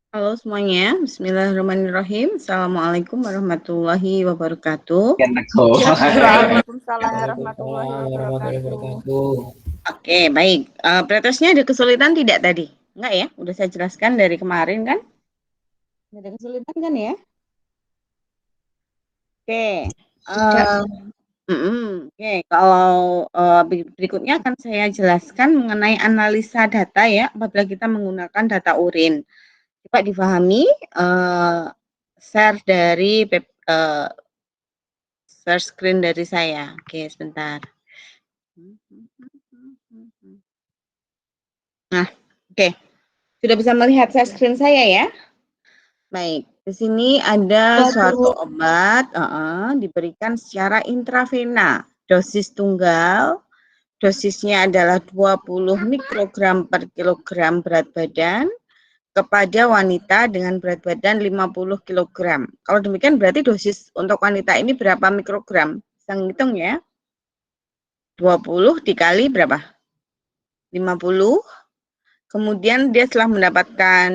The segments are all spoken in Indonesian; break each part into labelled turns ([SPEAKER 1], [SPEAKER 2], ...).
[SPEAKER 1] Halo semuanya, Bismillahirrahmanirrahim. Assalamualaikum warahmatullahi wabarakatuh.
[SPEAKER 2] Waalaikumsalam warahmatullahi
[SPEAKER 3] Waalaikumsalam warahmatullahi
[SPEAKER 2] wabarakatuh.
[SPEAKER 3] wabarakatuh.
[SPEAKER 1] Oke, baik. Pretesnya ada kesulitan tidak tadi? Enggak ya? Udah saya jelaskan dari kemarin kan? Nggak ada kesulitan kan ya? Oke. Oke, kalau berikutnya akan saya jelaskan mengenai analisa data ya, apabila kita menggunakan data urin. Coba difahami, share dari share screen dari saya. Oke, sebentar. Nah, oke. Sudah bisa melihat share screen saya ya? Baik, di sini ada suatu obat diberikan secara intravena, dosis tunggal, dosisnya adalah 20 mikrogram per kilogram berat badan kepada wanita dengan berat badan 50 kilogram. Kalau demikian berarti dosis untuk wanita ini berapa mikrogram? Bisa ngitung ya. 20 dikali berapa? 50. Kemudian dia setelah mendapatkan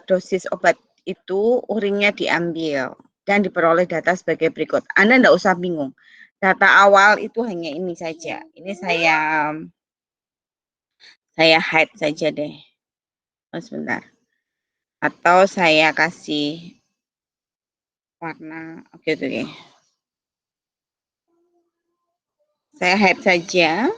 [SPEAKER 1] dosis obat itu, urinnya diambil dan diperoleh data sebagai berikut. Anda tidak usah bingung. Data awal itu hanya ini saja. Ini saya hide saja deh. Oh, sebentar. Atau saya kasih warna. Oke. Saya hide saja.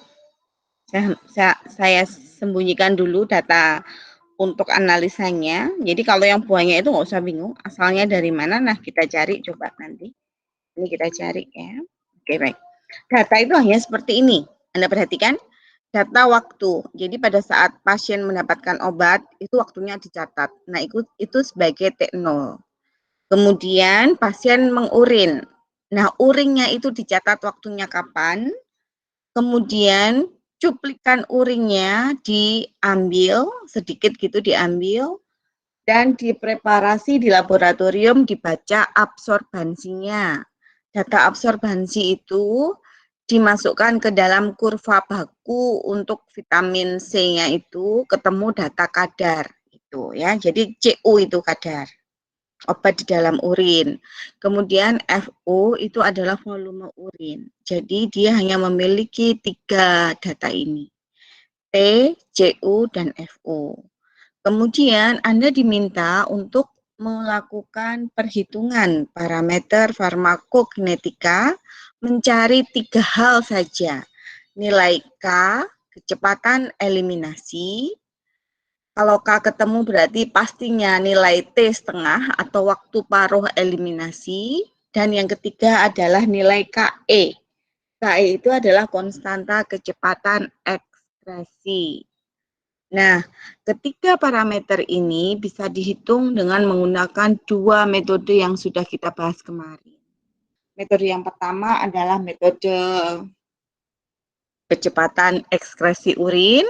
[SPEAKER 1] Saya sembunyikan dulu data untuk analisanya. Jadi kalau yang buahnya itu nggak usah bingung, asalnya dari mana. Nah, kita cari coba nanti. Ini kita cari ya. Oke, baik. Data itu hanya seperti ini. Anda perhatikan, data waktu. Jadi pada saat pasien mendapatkan obat, itu waktunya dicatat. Nah, itu sebagai T0. Kemudian pasien mengurin. Nah, urinnya itu dicatat waktunya kapan. Kemudian cuplikan urinnya diambil, sedikit gitu diambil, dan dipreparasi di laboratorium, dibaca absorbansinya. Data absorbansi itu dimasukkan ke dalam kurva baku untuk vitamin C-nya itu ketemu data kadar itu ya. Jadi CU itu kadar obat di dalam urin. Kemudian FO itu adalah volume urin. Jadi dia hanya memiliki 3 data ini. T, CU, dan FO. Kemudian Anda diminta untuk melakukan perhitungan parameter farmakokinetika, mencari 3 hal saja. Nilai K, kecepatan eliminasi. Kalau K ketemu berarti pastinya nilai T setengah atau waktu paruh eliminasi. Dan yang ketiga adalah nilai KE. KE itu adalah konstanta kecepatan ekskresi. Nah, ketiga parameter ini bisa dihitung dengan menggunakan 2 metode yang sudah kita bahas kemarin. Metode yang pertama adalah metode kecepatan ekskresi urin,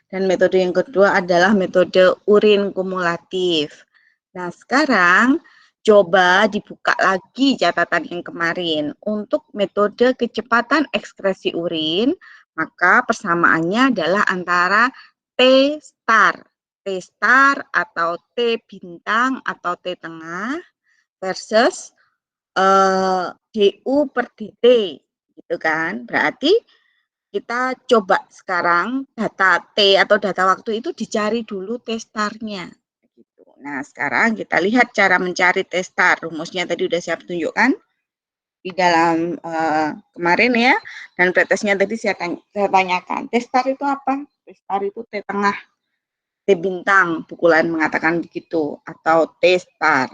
[SPEAKER 1] dan metode yang kedua adalah metode urin kumulatif. Nah, sekarang coba dibuka lagi catatan yang kemarin. Untuk metode kecepatan ekskresi urin, maka persamaannya adalah antara T star. T star atau T bintang atau T tengah versus DU per DT. Gitu kan. Berarti kita coba sekarang data T atau data waktu itu dicari dulu T star-nya. Nah, sekarang kita lihat cara mencari T star. Rumusnya tadi udah saya tunjukkan di dalam kemarin ya. Dan pretesnya tadi saya tanyakan. T star itu apa? T star itu T tengah. T bintang, Bukulan mengatakan begitu. Atau T star.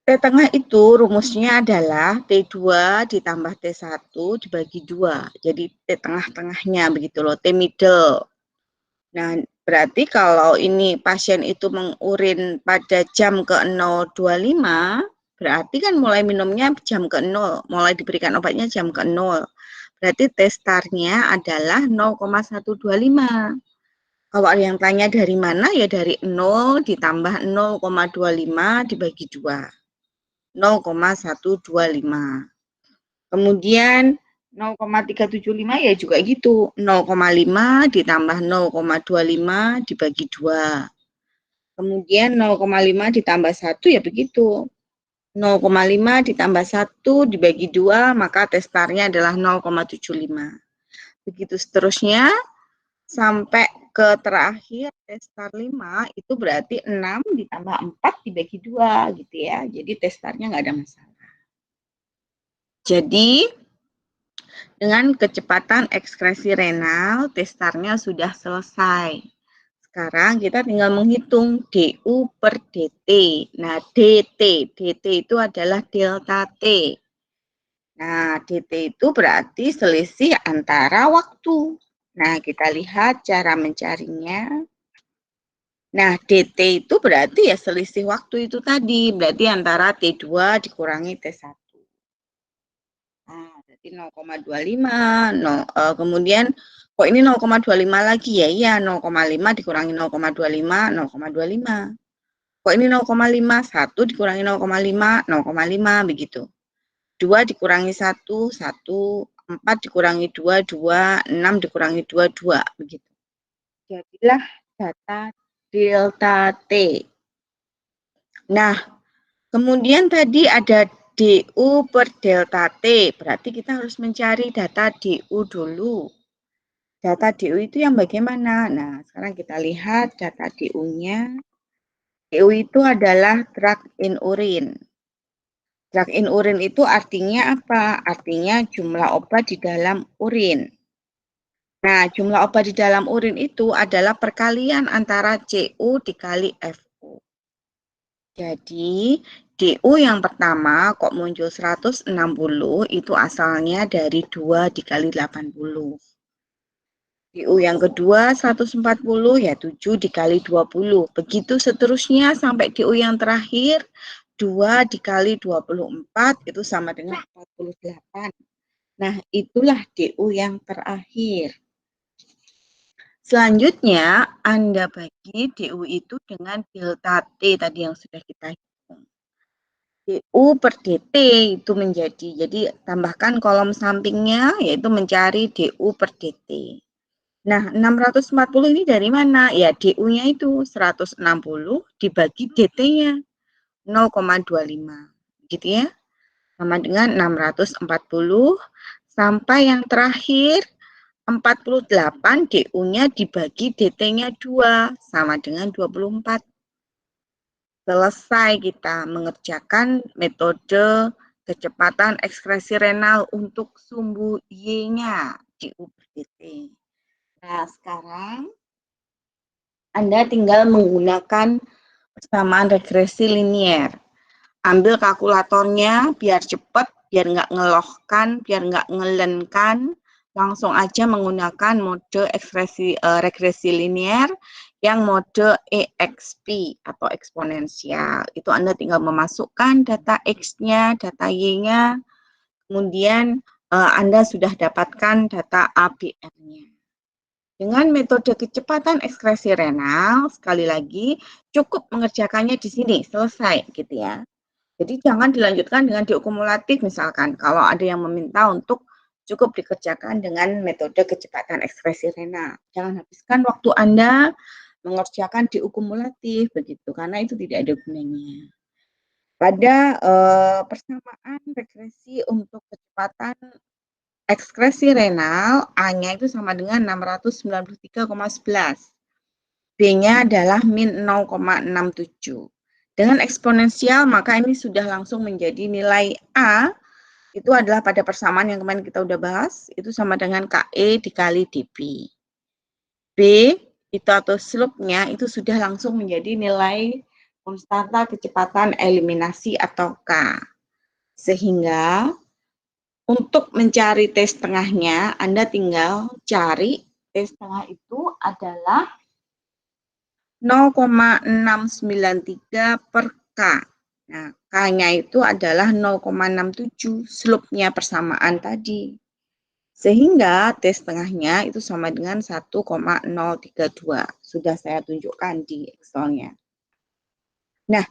[SPEAKER 1] T tengah itu rumusnya adalah T2 ditambah T1 dibagi 2. Jadi T tengah-tengahnya begitu loh, T middle. Nah, berarti kalau ini pasien itu mengurin pada jam ke-0.25, berarti kan mulai minumnya jam ke-0, mulai diberikan obatnya jam ke-0. Berarti T star-nya adalah 0,125. Kalau ada yang tanya dari mana, ya dari 0 ditambah 0,25 dibagi 2. 0,125. Kemudian 0,375 ya juga gitu. 0,5 ditambah 0,25 dibagi 2. Kemudian 0,5 ditambah 1 ya begitu. 0,5 ditambah 1 dibagi 2, maka testarnya adalah 0,75. Begitu seterusnya, sampai ke terakhir testar 5, itu berarti 6 ditambah 4 dibagi 2, gitu ya. Jadi testarnya nggak ada masalah. Jadi, dengan kecepatan ekskresi renal, testarnya sudah selesai. Sekarang kita tinggal menghitung DU per DT. Nah, DT itu adalah delta T. Nah, DT itu berarti selisih antara waktu. Nah, kita lihat cara mencarinya. Nah, DT itu berarti ya selisih waktu itu tadi. Berarti antara T2 dikurangi T1. Nah, berarti 0,25. Kemudian, kok ini 0,25 lagi ya? Iya, 0,5 dikurangi 0,25, 0,25. Kok ini 0,5? 1 dikurangi 0,5, 0,5, begitu. 2 dikurangi 1, 1. 4 dikurangi 2, 2. 6 dikurangi 2, 2. Begitu. Jadilah data delta T. Nah, kemudian tadi ada DU per delta T. Berarti kita harus mencari data DU dulu. Data DU itu yang bagaimana? Nah, sekarang kita lihat data DU-nya. DU itu adalah drug in urine. Drug in urine itu artinya apa? Artinya jumlah obat di dalam urin. Nah, jumlah obat di dalam urin itu adalah perkalian antara CU dikali FU. Jadi, DU yang pertama kok muncul 160 itu asalnya dari 2 dikali 80. DU yang kedua 140 ya 7 dikali 20. Begitu seterusnya sampai DU yang terakhir 2 dikali 24 itu sama dengan 48. Nah, itulah DU yang terakhir. Selanjutnya, Anda bagi DU itu dengan delta T tadi yang sudah kita hitung. DU per DT itu menjadi, jadi tambahkan kolom sampingnya yaitu mencari DU per DT. Nah, 640 ini dari mana? Ya, DU-nya itu 160 dibagi DT-nya 0,25. Gitu ya. Sama dengan 640 sampai yang terakhir 48 DU-nya dibagi DT-nya 2 sama dengan 24. Selesai kita mengerjakan metode kecepatan ekskresi renal untuk sumbu Y-nya DU per DT. Nah, sekarang Anda tinggal menggunakan persamaan regresi linier. Ambil kalkulatornya biar cepat, biar nggak ngelohkan, biar nggak ngelenkan. Langsung aja menggunakan mode regresi linier yang mode EXP atau eksponensial. Itu Anda tinggal memasukkan data X-nya, data Y-nya, kemudian Anda sudah dapatkan data ABR-nya. Dengan metode kecepatan ekskresi renal, sekali lagi, cukup mengerjakannya di sini, selesai gitu ya. Jadi jangan dilanjutkan dengan diakumulatif misalkan, kalau ada yang meminta untuk cukup dikerjakan dengan metode kecepatan ekskresi renal. Jangan habiskan waktu Anda mengerjakan diakumulatif begitu, karena itu tidak ada gunanya. Pada persamaan regresi untuk kecepatan ekskresi renal, A-nya itu sama dengan 693,11. B-nya adalah min 0,67. Dengan eksponensial, maka ini sudah langsung menjadi nilai A, itu adalah pada persamaan yang kemarin kita udah bahas, itu sama dengan KE dikali DB. B, itu atau slope-nya, itu sudah langsung menjadi nilai konstanta kecepatan eliminasi atau K. Sehingga untuk mencari T setengahnya, Anda tinggal cari T setengah itu adalah 0,693 per K. Nah, K-nya itu adalah 0,67, slope-nya persamaan tadi. Sehingga T setengahnya itu sama dengan 1,032. Sudah saya tunjukkan di Excel-nya. Nah,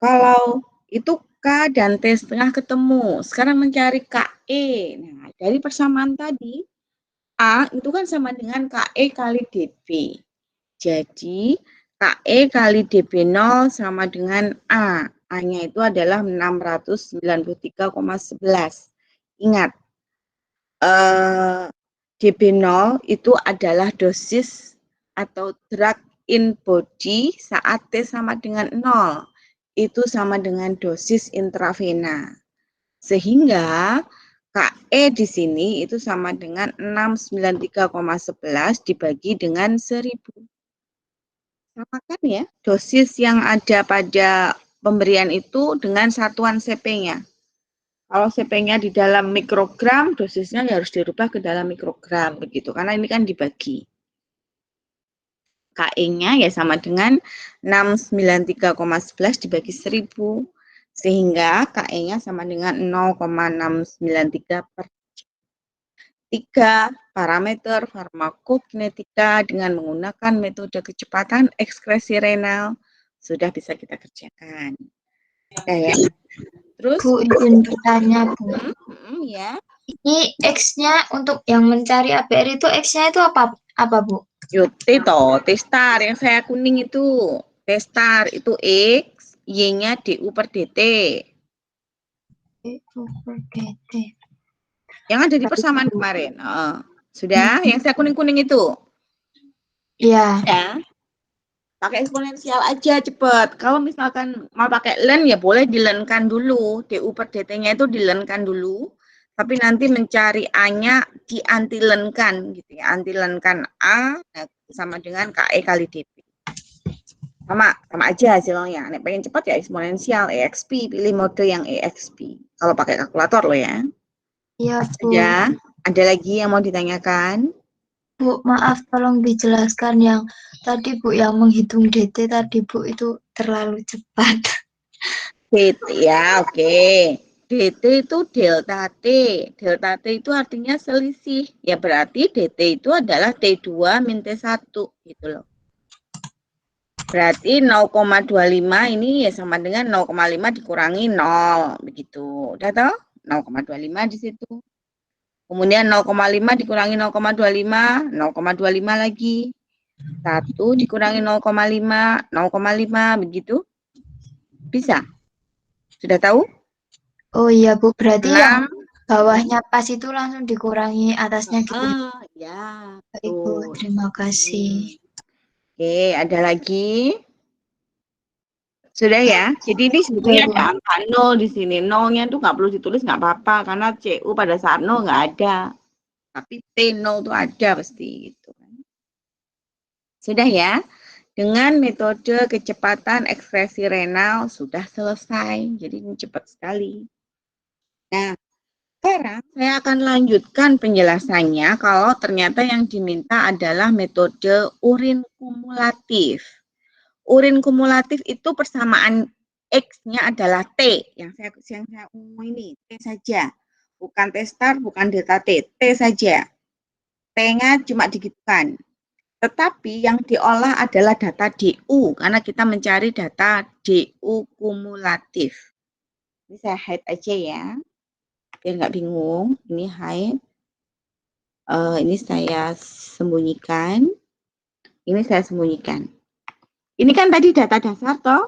[SPEAKER 1] kalau itu K dan T setengah ketemu, sekarang mencari KE. Nah, dari persamaan tadi, A itu kan sama dengan KE kali DB. Jadi, KE kali DB0 sama dengan A. A-nya itu adalah 693,11. Ingat, DB0 itu adalah dosis atau drug in body saat T sama dengan 0. Itu sama dengan dosis intravena. Sehingga KE di sini itu sama dengan 693,11 dibagi dengan 1000. Samakan ya, dosis yang ada pada pemberian itu dengan satuan CP-nya. Kalau CP-nya di dalam mikrogram, dosisnya harus dirubah ke dalam mikrogram, begitu. Karena ini kan dibagi. KE-nya ya sama dengan 693,11 dibagi 1000. Sehingga KE-nya sama dengan 0,693 per 3 parameter farmakokinetika dengan menggunakan metode kecepatan ekskresi renal sudah bisa kita kerjakan. Ya. Terus
[SPEAKER 3] Bu, izin bertanya, Bu.
[SPEAKER 1] Ya.
[SPEAKER 3] Ini X-nya untuk yang mencari APR itu X-nya itu apa Bu?
[SPEAKER 1] Yuk, T-star yang saya kuning itu. T-star itu X, Y-nya DU per DT.
[SPEAKER 3] DU per DT.
[SPEAKER 1] Yang ada di persamaan kemarin. Sudah? Yang saya kuning-kuning itu?
[SPEAKER 3] Iya.
[SPEAKER 1] Ya. Pakai eksponensial aja cepet. Kalau misalkan mau pakai len ya boleh dilenkan dulu. DU per DT-nya itu dilenkan dulu. Tapi nanti mencari A-nya diantilenkan gitu ya. Antilenkan A sama dengan KE kali DP. Sama aja hasilnya. Nek pengen cepat ya eksponensial EXP, pilih mode yang EXP. Kalau pakai kalkulator lo ya.
[SPEAKER 3] Iya, Bu.
[SPEAKER 1] Ya, ada lagi yang mau ditanyakan?
[SPEAKER 3] Bu, maaf tolong dijelaskan yang tadi Bu, yang menghitung DT tadi Bu, itu terlalu cepat.
[SPEAKER 1] DT ya, oke. DT itu delta T. Delta T itu artinya selisih. Ya berarti DT itu adalah T2 min T1 gitu loh. Berarti 0,25 ini ya sama dengan 0,5 dikurangi 0 begitu. Udah tahu? 0,25 di situ. Kemudian 0,5 dikurangi 0,25, 0,25 lagi. 1 dikurangi 0,5, 0,5 begitu. Bisa? Sudah tahu?
[SPEAKER 3] Oh iya Bu, berarti
[SPEAKER 1] 6.
[SPEAKER 3] yang bawahnya pas itu langsung dikurangi atasnya gitu.
[SPEAKER 1] Ya.
[SPEAKER 3] Baik Bu, terima kasih.
[SPEAKER 1] Oke, ada lagi? Sudah ya. Jadi ini sebetulnya ada angka 0 di sini. 0-nya itu nggak perlu ditulis, nggak apa-apa. Karena CU pada saat 0 nggak ada. Tapi T0 itu ada pasti. Gitu. Sudah ya. Dengan metode kecepatan ekspresi renal sudah selesai. Jadi ini cepat sekali. Nah, sekarang saya akan lanjutkan penjelasannya kalau ternyata yang diminta adalah metode urin kumulatif. Urin kumulatif itu persamaan X-nya adalah T. Yang saya umum ini, T saja. Bukan T star, bukan delta T. T saja. T-nya cuma digitukan. Tetapi yang diolah adalah data DU, karena kita mencari data DU kumulatif. Ini saya hide aja ya, biar nggak bingung. Ini hide. Ini saya sembunyikan. Ini saya sembunyikan. Ini kan tadi data dasar toh.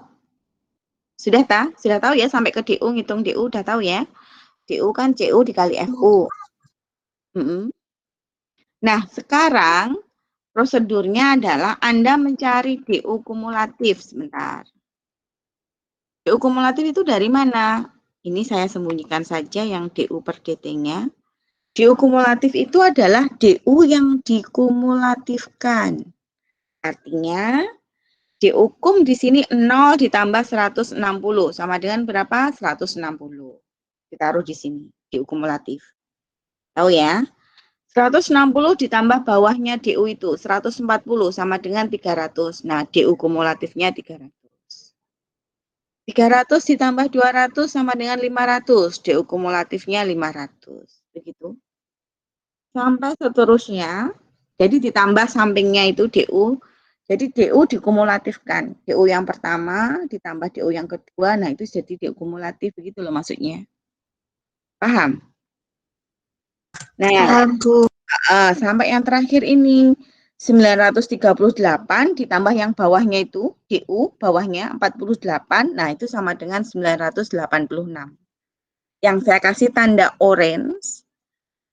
[SPEAKER 1] Sudah tahu ya sampai ke DU, ngitung DU udah tahu ya. DU kan CU dikali FU. Nah, sekarang prosedurnya adalah Anda mencari DU kumulatif. Sebentar. DU kumulatif itu dari mana? Ini saya sembunyikan saja yang DU per DT-nya. DU kumulatif itu adalah DU yang dikumulatifkan. Artinya, DU kum di sini 0 ditambah 160. Sama dengan berapa? 160. Ditaruh di sini, DU kumulatif. Tahu ya? 160 ditambah bawahnya DU itu 140 sama dengan 300. Nah, DU kumulatifnya 300. 300 ditambah 200 sama dengan 500. DU kumulatifnya 500. Begitu. Sampai seterusnya. Jadi ditambah sampingnya itu DU. Jadi DU dikumulatifkan. DU yang pertama ditambah DU yang kedua. Nah, itu jadi DU kumulatif. Begitu loh maksudnya. Paham? Nah, sampai yang terakhir ini 938 ditambah yang bawahnya itu, DU bawahnya 48, nah itu sama dengan 986. Yang saya kasih tanda orange,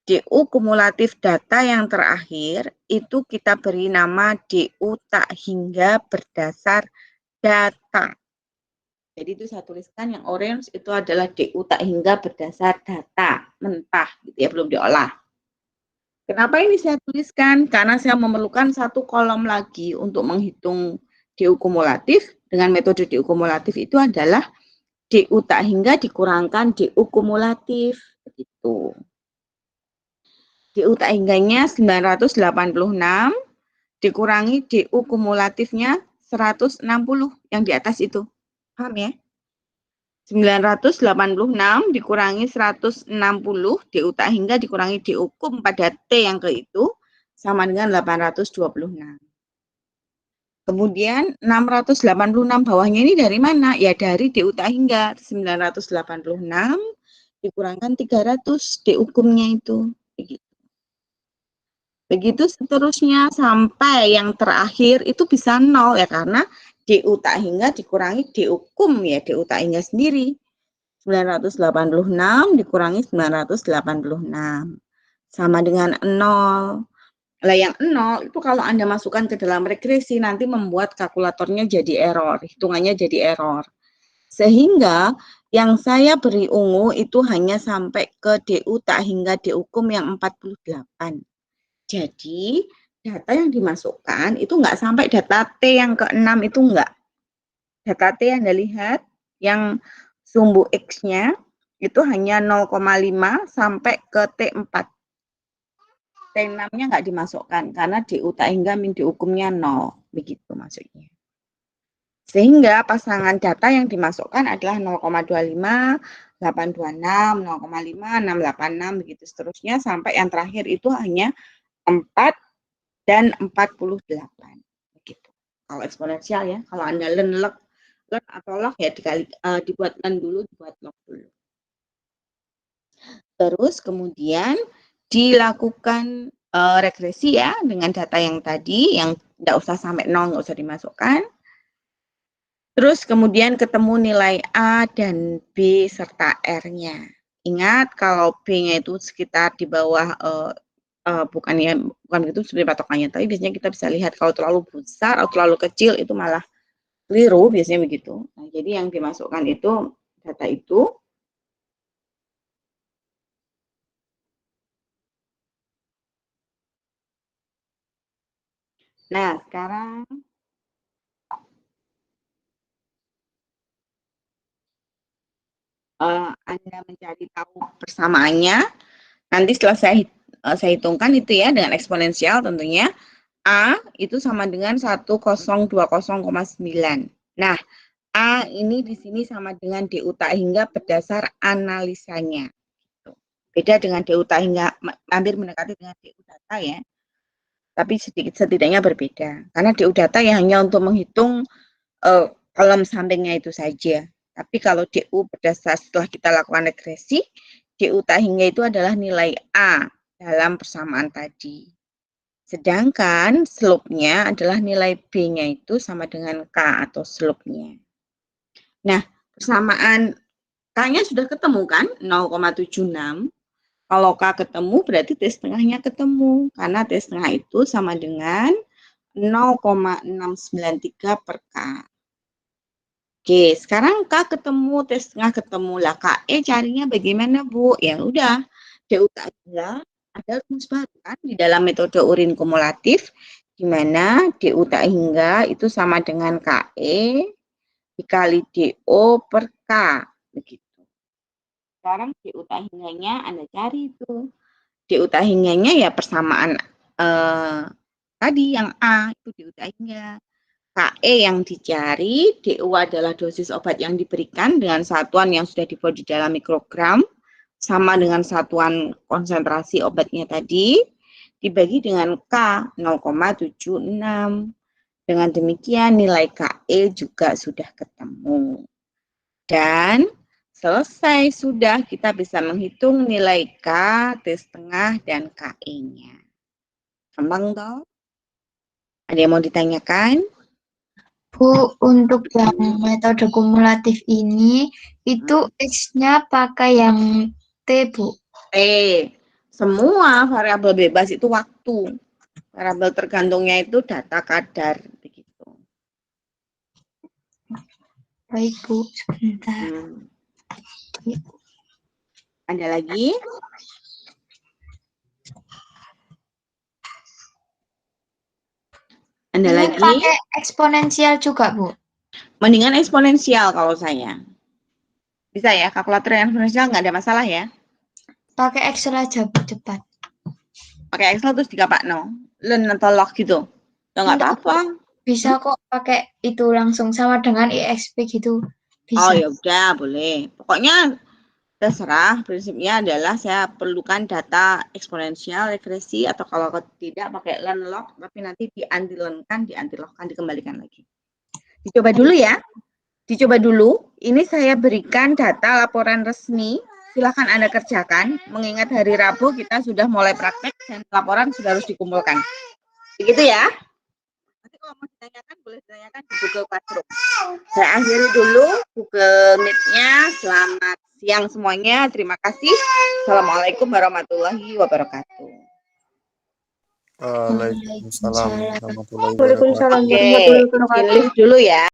[SPEAKER 1] DU kumulatif data yang terakhir, itu kita beri nama DU tak hingga berdasar data. Jadi itu saya tuliskan yang orange itu adalah DU tak hingga berdasar data, mentah, gitu ya, belum diolah. Kenapa ini saya tuliskan? Karena saya memerlukan satu kolom lagi untuk menghitung DU kumulatif. Dengan metode DU kumulatif itu adalah DU tak hingga dikurangkan DU kumulatif. Begitu. DU tak hingganya 986 dikurangi DU kumulatifnya 160 yang di atas itu. Paham ya? 986 dikurangi 160 DU tak hingga dikurangi DU kum pada T yang ke itu sama dengan 826. Kemudian 686 bawahnya ini dari mana? Ya dari DU tak hingga 986 dikurangkan 300 DU kumnya itu. Begitu seterusnya sampai yang terakhir itu bisa 0 ya karena DU tak hingga dikurangi DU kum ya DU tak hingga sendiri. 986 dikurangi 986 sama dengan 0. Lah yang 0 itu kalau Anda masukkan ke dalam regresi nanti membuat kalkulatornya jadi error, hitungannya jadi error. Sehingga yang saya beri ungu itu hanya sampai ke DU tak hingga DU kum yang 48. Jadi data yang dimasukkan itu enggak sampai data T yang ke-6 itu enggak. Data T yang Anda lihat yang sumbu X-nya itu hanya 0,5 sampai ke T4. T6-nya nggak dimasukkan karena DU tak hingga min DU kumnya 0. Begitu maksudnya. Sehingga pasangan data yang dimasukkan adalah 0,25, 826, 0,5, 686, begitu seterusnya sampai yang terakhir itu hanya 4 dan 48. Begitu. Kalau eksponensial ya, kalau Anda learn atau log ya dibuat learn dulu, dibuat log dulu. Terus kemudian dilakukan regresi ya dengan data yang tadi, yang tidak usah sampai 0, nggak usah dimasukkan. Terus kemudian ketemu nilai A dan B serta R-nya. Ingat kalau B-nya itu sekitar di bawah, bukan begitu seperti patokannya, tapi biasanya kita bisa lihat kalau terlalu besar atau terlalu kecil itu malah keliru, biasanya begitu. Nah, jadi yang dimasukkan itu data itu. Nah, sekarang Anda mencari tahu persamaannya. Nanti setelah saya hitungkan itu ya dengan eksponensial tentunya. A itu sama dengan 1020,9. Nah, A ini di sini sama dengan DU tak hingga berdasar analisanya. Beda dengan DU tak hingga, hampir mendekati dengan DU data ya. Tapi setidaknya berbeda. Karena DU data ya hanya untuk menghitung kolom sampingnya itu saja. Tapi kalau DU berdasar setelah kita lakukan regresi, DU tak hingga itu adalah nilai A dalam persamaan tadi. Sedangkan slope-nya adalah nilai B-nya itu sama dengan K atau slope-nya. Nah, persamaan K-nya sudah ketemu kan? 0,76. Kalau K ketemu berarti T setengahnya ketemu. Karena T setengah itu sama dengan 0,693 per K. Oke, sekarang K ketemu, T setengah ketemu. Lah KE carinya bagaimana, Bu? Ya udah, DU tak hingga ada rumus baru kan di dalam metode urin kumulatif, di mana DU tak hingga itu sama dengan KE dikali DO per K. Begitu. Sekarang DU tak hingganya Anda cari itu. DU tak hingganya ya persamaan tadi yang A, itu DU tak hingga. KE yang dicari, DU adalah dosis obat yang diberikan dengan satuan yang sudah dibuat di dalam mikrogram, sama dengan satuan konsentrasi obatnya tadi, dibagi dengan K 0,76. Dengan demikian nilai KE juga sudah ketemu. Dan selesai sudah kita bisa menghitung nilai K, T setengah, dan KE-nya. Gampang toh? Ada yang mau ditanyakan?
[SPEAKER 3] Bu, untuk yang metode kumulatif ini, itu X-nya pakai yang T, Bu.
[SPEAKER 1] Semua variabel bebas itu waktu. Variabel tergantungnya itu data kadar. Begitu.
[SPEAKER 3] Baik, Bu. Sebentar.
[SPEAKER 1] Ada lagi? Ada
[SPEAKER 3] Ini
[SPEAKER 1] lagi?
[SPEAKER 3] pakai eksponensial juga, Bu.
[SPEAKER 1] Mendingan eksponensial kalau saya. Bisa ya, kalkulator yang eksponensial nggak ada masalah ya?
[SPEAKER 3] Pakai Excel aja, Bu, cepat.
[SPEAKER 1] Pakai Excel terus no, learn atau log gitu. Ya nggak apa-apa.
[SPEAKER 3] Bisa kok pakai itu langsung sama dengan EXP gitu.
[SPEAKER 1] Oh
[SPEAKER 3] Bisa.
[SPEAKER 1] ya udah, boleh. Pokoknya terserah, prinsipnya adalah saya perlukan data eksponensial, regresi, atau kalau tidak pakai learn log, tapi nanti dianti-logkan, dikembalikan lagi. Dicoba dulu ya. Dicoba dulu. Ini saya berikan data laporan resmi. Silakan Anda kerjakan. Mengingat hari Rabu kita sudah mulai praktek dan laporan sudah harus dikumpulkan. Begitu ya. Nanti kalau mau ditanyakan, boleh ditanyakan di Google Classroom. Saya akhiri dulu Google Meet-nya. Selamat siang semuanya. Terima kasih. Assalamualaikum warahmatullahi wabarakatuh.
[SPEAKER 4] Waalaikumsalam warahmatullahi
[SPEAKER 2] Waalaikumsalam
[SPEAKER 4] wabarakatuh.
[SPEAKER 2] warahmatullahi wabarakatuh.
[SPEAKER 1] Oke, dulu ya.